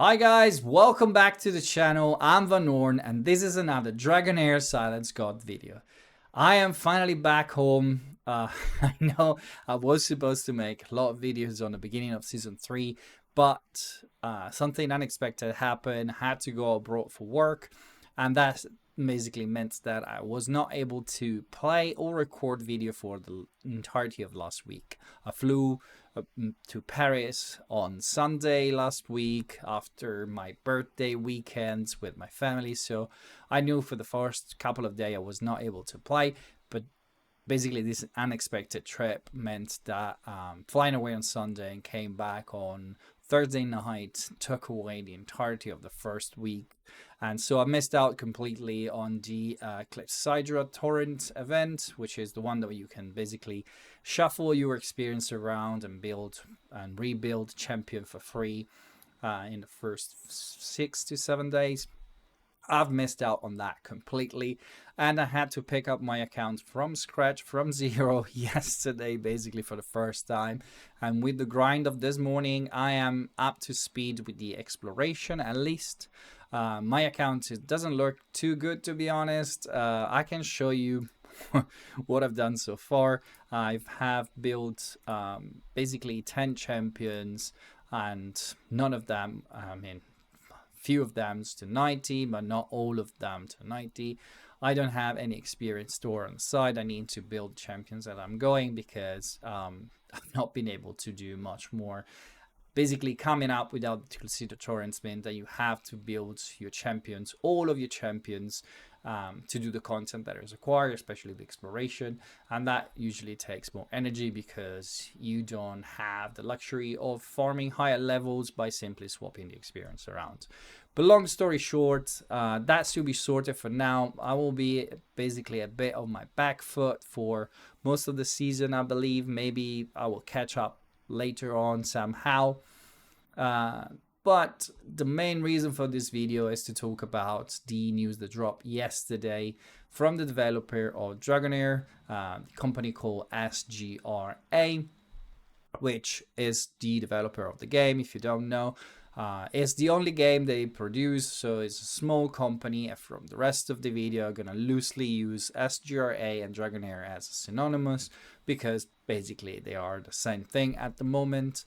Hi guys, welcome back to the channel. I'm Van Orn and this is another Dragonheir Silence God video. I am finally back home. I know I was supposed to make a lot of videos on the beginning of season 3, but something unexpected happened. I had to go abroad for work, and that basically meant that I was not able to play or record video for the entirety of last week. I flew to Paris on Sunday last week after my birthday weekends with my family, so I knew for the first couple of days I was not able to play, but basically this unexpected trip meant that flying away on Sunday and came back on Thursday night took away the entirety of the first week, and so I missed out completely on the Clepsydra torrent event, which is the one that you can basically shuffle your experience around and build and rebuild champion for free in the first 6 to 7 days. I've missed out on that completely, and I had to pick up my account from scratch, from zero, yesterday, basically for the first time. And with the grind of this morning, I am up to speed with the exploration, at least. My account doesn't look too good, to be honest. I can show you what I've done so far. I have built basically 10 champions, and none of them, few of them to 90, but not all of them to 90. I don't have any experience store on the side. I need to build champions that I'm going because I've not been able to do much more. Basically, coming up without the Clepsydra torrents means that you have to build your champions, all of your champions, to do the content that is required, especially the exploration, and that usually takes more energy because you don't have the luxury of farming higher levels by simply swapping the experience around. But long story short, that should be sorted for now. I will be basically a bit on my back foot for most of the season, I believe. Maybe I will catch up later on somehow. But the main reason for this video is to talk about the news that dropped yesterday from the developer of Dragonheir, a company called SGRA, which is the developer of the game. If you don't know, it's the only game they produce, so it's a small company. From the rest of the video, I'm gonna loosely use SGRA and Dragonheir as synonymous because basically they are the same thing at the moment.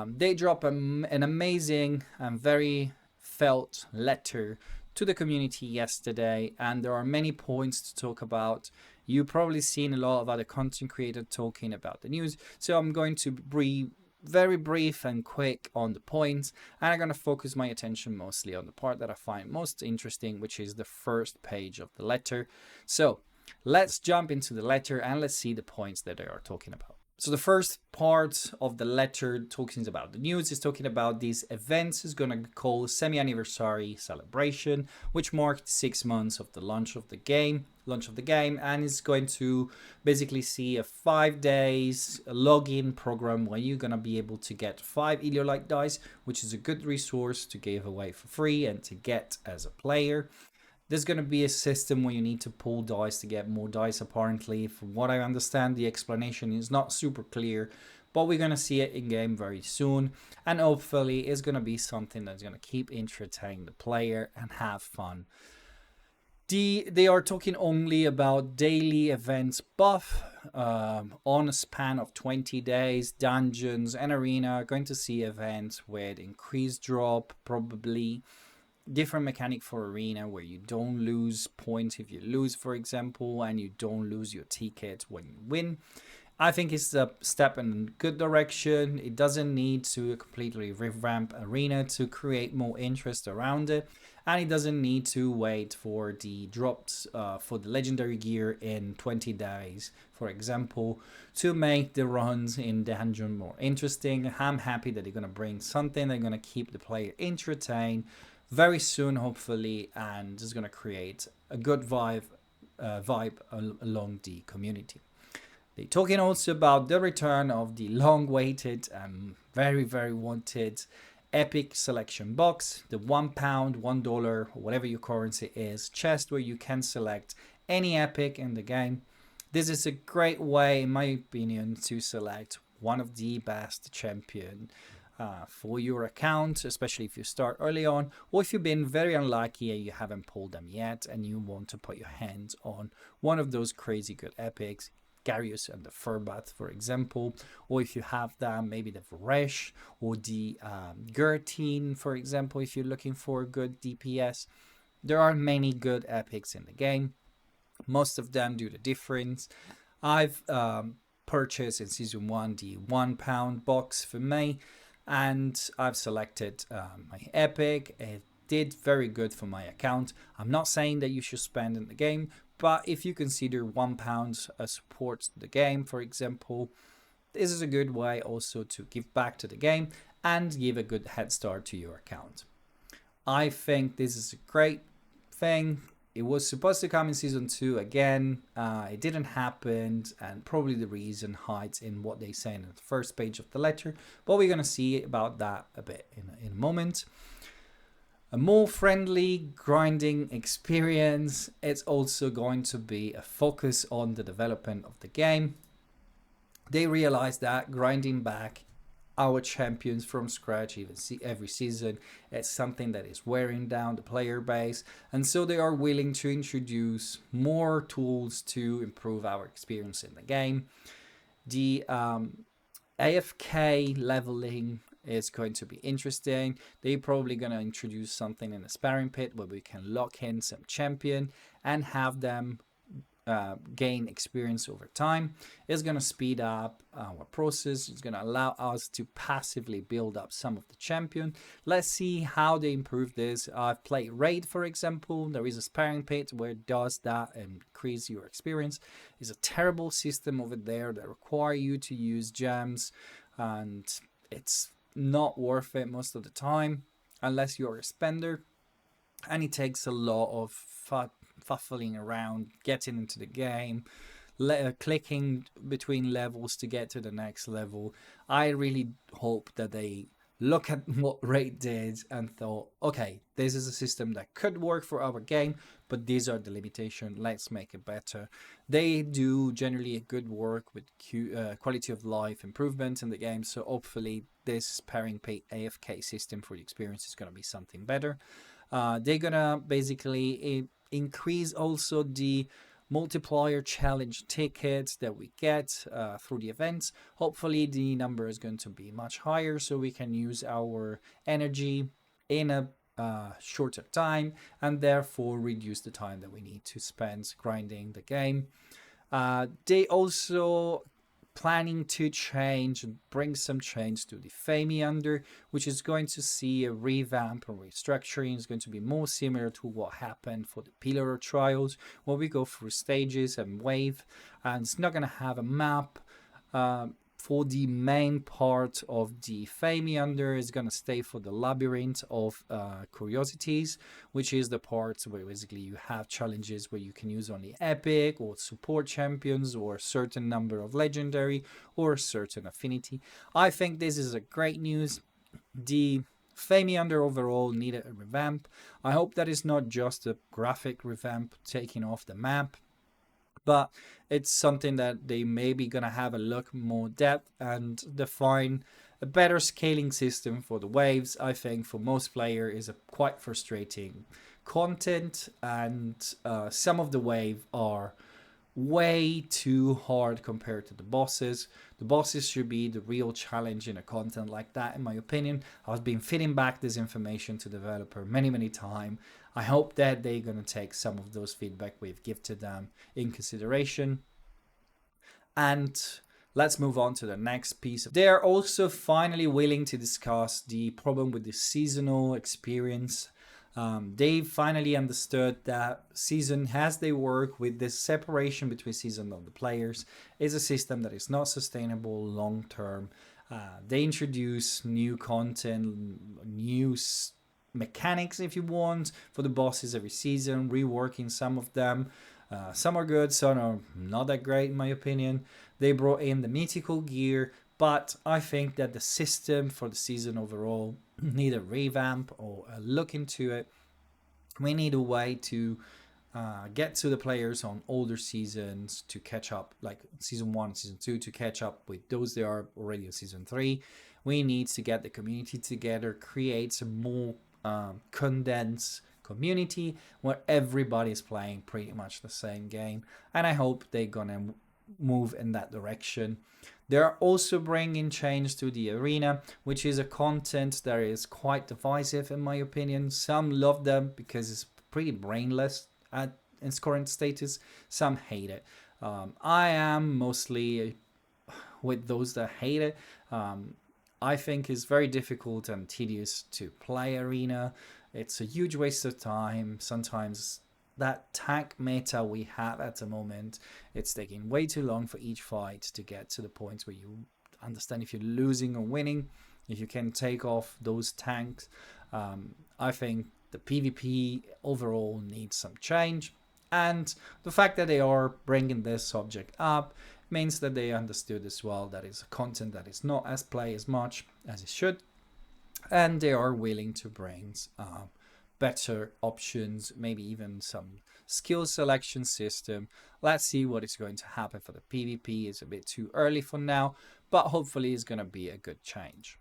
They drop an amazing and very felt letter to the community yesterday, and there are many points to talk about. You've probably seen a lot of other content creators talking about the news, so I'm going to be very brief and quick on the points, and I'm going to focus my attention mostly on the part that I find most interesting, which is the first page of the letter. So let's jump into the letter and let's see the points that they are talking about. So the first part of the letter talking about the news is talking about these events is going to be called Semi-Anniversary Celebration, which marked 6 months of the launch of the game, and is going to basically see a 5 days login program where you're going to be able to get 5 Eliolite dice, which is a good resource to give away for free and to get as a player. There's going to be a system where you need to pull dice to get more dice, apparently. From what I understand, the explanation is not super clear, but we're going to see it in game very soon, and hopefully it's going to be something that's going to keep entertaining the player and have fun. They are talking only about daily events buff on a span of 20 days, dungeons and arena. Going to see events with increased drop, probably different mechanic for arena where you don't lose points if you lose, for example, and you don't lose your ticket when you win. I think it's a step in a good direction. It doesn't need to completely revamp arena to create more interest around it, and it doesn't need to wait for the drops for the legendary gear in 20 days, for example, to make the runs in dungeon more interesting. I'm happy that they're going to bring something that's going to keep the player entertained very soon, hopefully, and is going to create a good vibe along the community. They're talking also about the return of the long-awaited and very wanted epic selection box, the £1, $1, or whatever your currency is, chest where you can select any epic in the game. This is a great way, in my opinion, to select one of the best champion for your account, especially if you start early on, or if you've been very unlucky and you haven't pulled them yet and you want to put your hands on one of those crazy good epics. Garius and the Furbath, for example, or if you have them, maybe the Varesh or the Gertine, for example, if you're looking for good DPS. There are many good epics in the game. Most of them do the difference. I've purchased in season 1 the £1 box for me, and I've selected my epic. It did very good for my account. I'm not saying that you should spend in the game, but if you consider £1 supports the game, for example, this is a good way also to give back to the game and give a good head start to your account. I think this is a great thing. It was supposed to come in season 2 again. It didn't happen, and probably the reason hides in what they say in the first page of the letter, but we're going to see about that a bit in a moment. A more friendly grinding experience. It's also going to be a focus on the development of the game. They realized that grinding back our champions from scratch even every season, it's something that is wearing down the player base, and so they are willing to introduce more tools to improve our experience in the game. The AFK leveling is going to be interesting. They're probably going to introduce something in the sparring pit where we can lock in some champion and have them gain experience over time. It's going to speed up our process. It's going to allow us to passively build up some of the champion. Let's see how they improve this. I've played Raid, for example. There is a sparring pit where it does that and increase your experience. It's a terrible system over there that require you to use gems, and it's not worth it most of the time unless you're a spender, and it takes a lot of fuffling around, getting into the game, clicking between levels to get to the next level. I really hope that they look at what Raid did and thought, okay, this is a system that could work for our game, but these are the limitations. Let's make it better. They do generally a good work with quality of life improvements in the game, so hopefully this pairing pay AFK system for the experience is going to be something better. They're gonna basically increase also the multiplier challenge tickets that we get through the events. Hopefully the number is going to be much higher so we can use our energy in a shorter time and therefore reduce the time that we need to spend grinding the game. They also planning to change and bring some change to the Famiander, which is going to see a revamp or restructuring. It's going to be more similar to what happened for the Pillar Trials, where we go through stages and wave, and it's not going to have a map. For the main part of the Famiander is going to stay for the Labyrinth of Curiosities, which is the parts where basically you have challenges where you can use only epic or support champions or a certain number of legendary or a certain affinity. I think this is a great news. The Famiander overall needed a revamp. I hope that is not just a graphic revamp taking off the map, but it's something that they may be going to have a look more depth and define a better scaling system for the waves. I think for most players is a quite frustrating content, and some of the wave are way too hard compared to the bosses. The bosses should be the real challenge in a content like that, in my opinion. I've been feeding back this information to developer many times. I hope that they're going to take some of those feedback we've gifted them in consideration. And let's move on to the next piece. They are also finally willing to discuss the problem with the seasonal experience. They finally understood that season, as they work with this separation between season of the players, is a system that is not sustainable long term. They introduce new content, new mechanics, if you want, for the bosses every season, reworking some of them. Some are good, some are not that great in my opinion. They brought in the mythical gear, but I think that the system for the season overall need a revamp or a look into it. We need a way to get to the players on older seasons to catch up, like season 1, season 2, to catch up with those that are already in season 3. We need to get the community together, create some more condensed community where everybody is playing pretty much the same game. And I hope they're gonna move in that direction. They're also bringing change to the arena, which is a content that is quite divisive in my opinion. Some love them because it's pretty brainless at its current status. Some hate it. I am mostly with those that hate it. I think it's very difficult and tedious to play arena. It's a huge waste of time. Sometimes that tank meta we have at the moment, it's taking way too long for each fight to get to the point where you understand if you're losing or winning, if you can take off those tanks. I think the PvP overall needs some change, and the fact that they are bringing this subject up means that they understood as well that it's a content that is not as play as much as it should, and they are willing to bring better options, maybe even some skill selection system. Let's see what is going to happen for the PvP. It's a bit too early for now, but hopefully it's going to be a good change.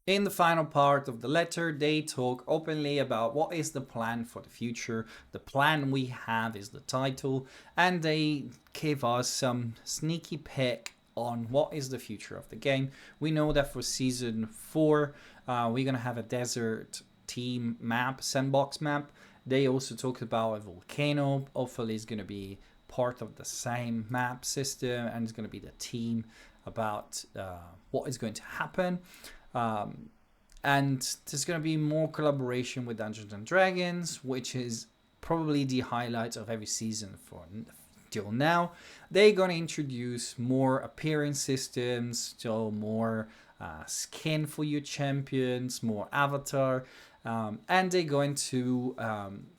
In the final part of the letter, they talk openly about what is the plan for the future. The plan we have is the title, and they give us some sneaky pick on what is the future of the game. We know that for season 4, we're going to have a desert team map, sandbox map. They also talked about a volcano. Hopefully it's going to be part of the same map system, and it's going to be the team about what is going to happen. And there's going to be more collaboration with Dungeons and Dragons, which is probably the highlight of every season for till now. They're going to introduce more appearance systems, so more skin for your champions, more avatar, and they're going to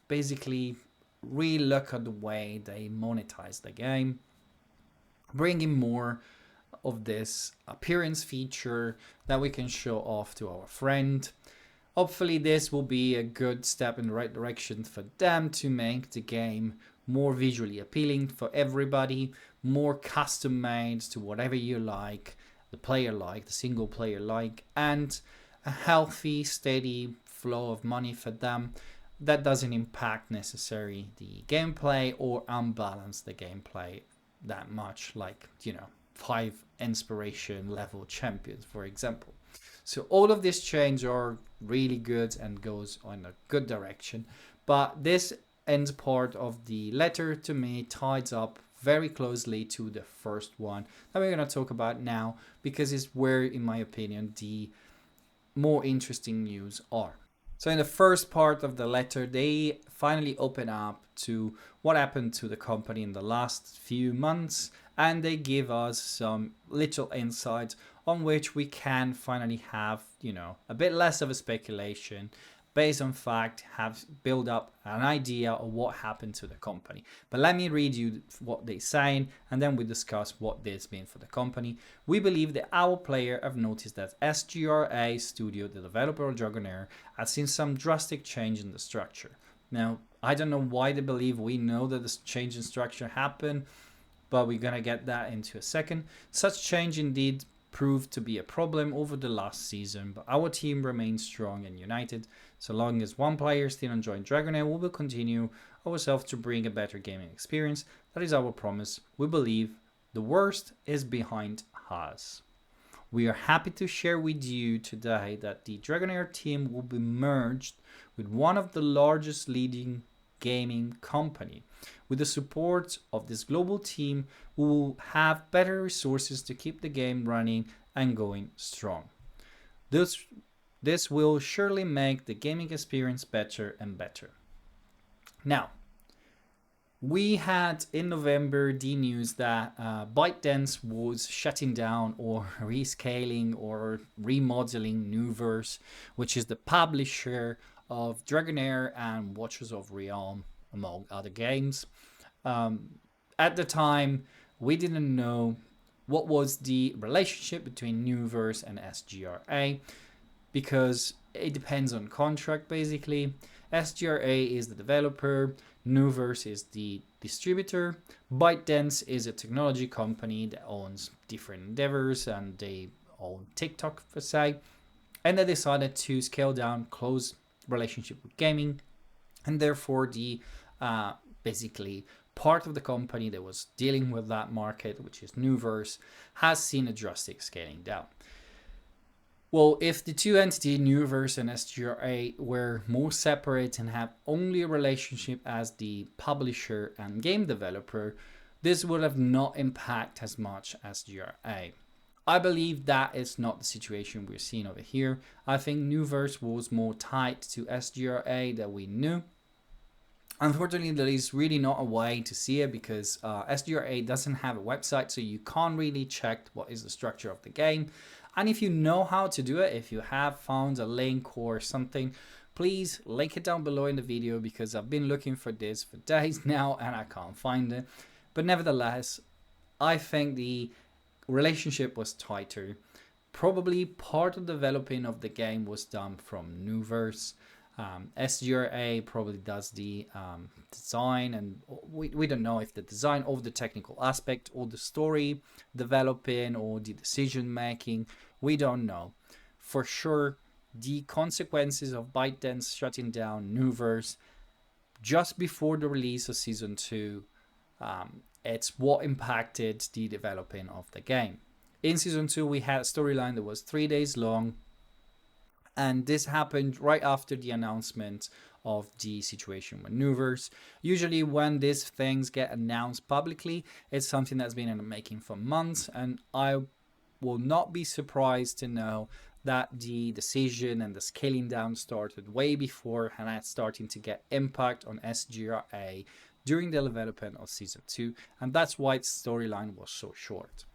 basically re-look at the way they monetize the game, bringing more of this appearance feature that we can show off to our friend. Hopefully this will be a good step in the right direction for them to make the game more visually appealing for everybody, more custom made to whatever you like, the player like, the single player like, and a healthy, steady flow of money for them that doesn't impact necessarily the gameplay or unbalance the gameplay that much, like, 5 inspiration level champions, for example. So all of these changes are really good and goes on a good direction. But this end part of the letter to me ties up very closely to the first one that we're going to talk about now, because it's where, in my opinion, the more interesting news are. So in the first part of the letter, they finally open up to what happened to the company in the last few months, and they give us some little insights on which we can finally have, a bit less of a speculation, based on fact, have build up an idea of what happened to the company. But let me read you what they're saying, and then we discuss what this means for the company. We believe that our player have noticed that SGRA Studio, the developer of Dragonheir, has seen some drastic change in the structure. Now, I don't know why they believe we know that this change in structure happened, but we're gonna get that into a second. Such change indeed proved to be a problem over the last season, but our team remains strong and united. So long as one player still enjoying Dragonheir, we will continue ourselves to bring a better gaming experience. That is our promise. We believe the worst is behind us. We are happy to share with you today that the Dragonheir team will be merged with one of the largest leading gaming company. With the support of this global team, we will have better resources to keep the game running and going strong. This will surely make the gaming experience better and better. Now, we had in November the news that ByteDance was shutting down or rescaling or remodeling Nuverse, which is the publisher of Dragonheir and Watchers of Realm, among other games. At the time, we didn't know what was the relationship between Nuverse and SGRA, because it depends on contract basically. SGRA is the developer, Nuverse is the distributor, ByteDance is a technology company that owns different endeavors, and they own TikTok per se, and they decided to scale down close relationship with gaming, and therefore the basically part of the company that was dealing with that market, which is Nuverse, has seen a drastic scaling down. Well, if the two entities, Nuverse and SGRA, were more separate and have only a relationship as the publisher and game developer, this would have not impacted as much as SGRA. I believe that is not the situation we're seeing over here. I think Nuverse was more tied to SGRA than we knew. Unfortunately, there is really not a way to see it because SGRA doesn't have a website, so you can't really check what is the structure of the game. And if you know how to do it, if you have found a link or something, please link it down below in the video, because I've been looking for this for days now and I can't find it. But nevertheless, I think the relationship was tighter. Probably part of the developing of the game was done from Nuverse. SGRA probably does the design, and we don't know if the design of the technical aspect or the story developing or the decision making, we don't know. For sure, the consequences of ByteDance shutting down Nuverse just before the release of Season 2, it's what impacted the developing of the game. In Season 2, we had a storyline that was 3 days long, and this happened right after the announcement of the situation with Nuverse. Usually when these things get announced publicly, it's something that's been in the making for months, and I will not be surprised to know that the decision and the scaling down started way before, and that's starting to get impact on SGRA during the development of Season 2, and that's why its storyline was so short.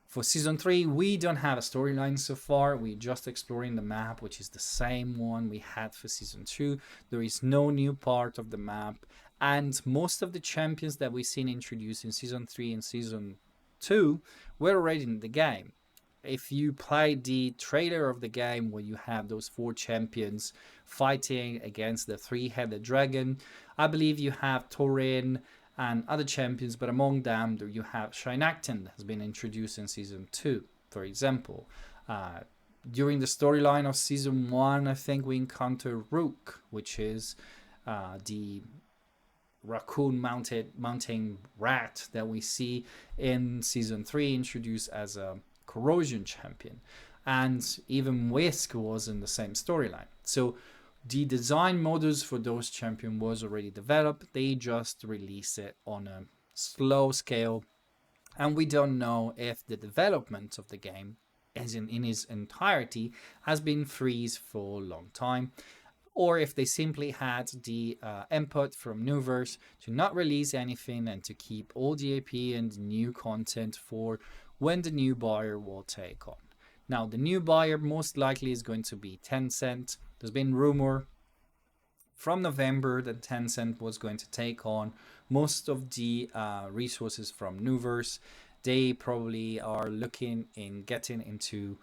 For Season 3, we don't have a storyline so far. We're just exploring the map, which is the same one we had for Season 2. There is no new part of the map, and most of the champions that we've seen introduced in Season 3 and Season 2 were already in the game. If you play the trailer of the game where you have those 4 champions fighting against the 3-headed dragon, I believe you have Torin and other champions, but among them you have Shinacton, has been introduced in Season 2, for example. During the storyline of Season 1, I think we encounter Rook, which is the raccoon mountain rat that we see in Season 3, introduced as a corrosion champion. And even Whisk was in the same storyline. So the design models for those champions was already developed. They just released it on a slow scale, and we don't know if the development of the game, as in its entirety, has been freeze for a long time, or if they simply had the input from Nuverse to not release anything and to keep all the AP and new content for when the new buyer will take on. Now, the new buyer most likely is going to be Tencent. There's been rumor from November that Tencent was going to take on most of the resources from Nuverse. They probably are looking in getting into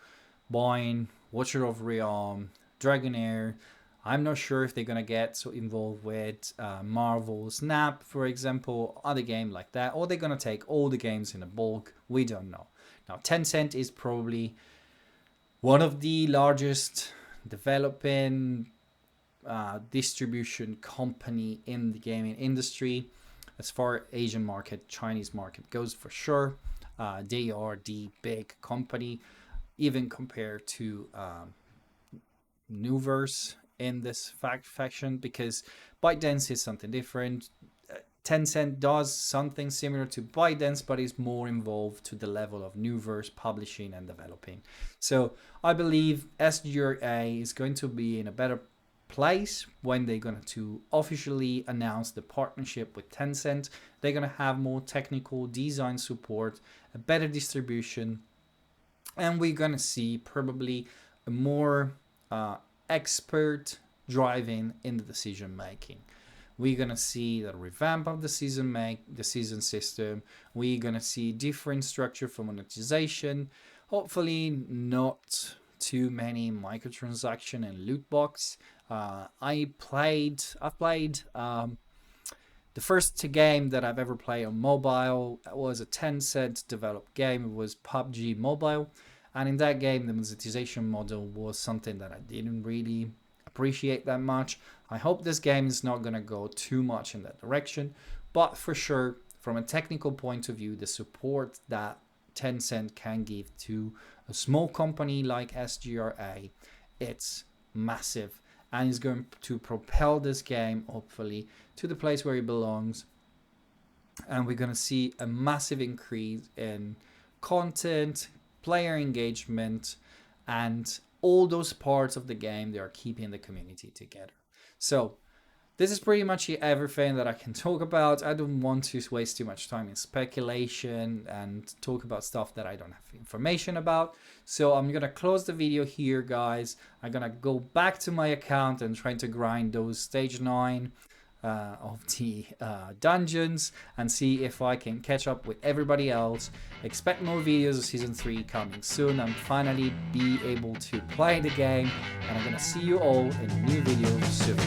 buying Watcher of Realm, Dragonheir. I'm not sure if they're going to get so involved with Marvel Snap, for example, other game like that, or they're going to take all the games in a bulk. We don't know. Now, Tencent is probably one of the largest developing distribution company in the gaming industry. As far as Asian market, Chinese market goes, for sure. They are the big company, even compared to Nuverse in this faction, because ByteDance is something different. Tencent does something similar to ByteDance, but is more involved to the level of Nuverse publishing and developing. So I believe SGRA is going to be in a better place when they're going to officially announce the partnership with Tencent. They're going to have more technical design support, a better distribution, and we're going to see probably a more expert driving in the decision making. We're gonna see the revamp of the season system. We're gonna see different structure for monetization. Hopefully not too many microtransaction and loot box. I've played the first game that I've ever played on mobile. It was a Tencent developed game. It was PUBG Mobile. And in that game, the monetization model was something that I didn't really appreciate that much. I hope this game is not going to go too much in that direction, but for sure, from a technical point of view, the support that Tencent can give to a small company like SGRA, it's massive, and is going to propel this game hopefully to the place where it belongs. And we're going to see a massive increase in content, player engagement, and all those parts of the game that are keeping the community together. So this is pretty much everything that I can talk about. I don't want to waste too much time in speculation and talk about stuff that I don't have information about. So I'm going to close the video here, guys. I'm going to go back to my account and try to grind those stage 9 of the dungeons and see if I can catch up with everybody else. Expect more videos of Season 3 coming soon and finally be able to play the game. And I'm going to see you all in a new video soon.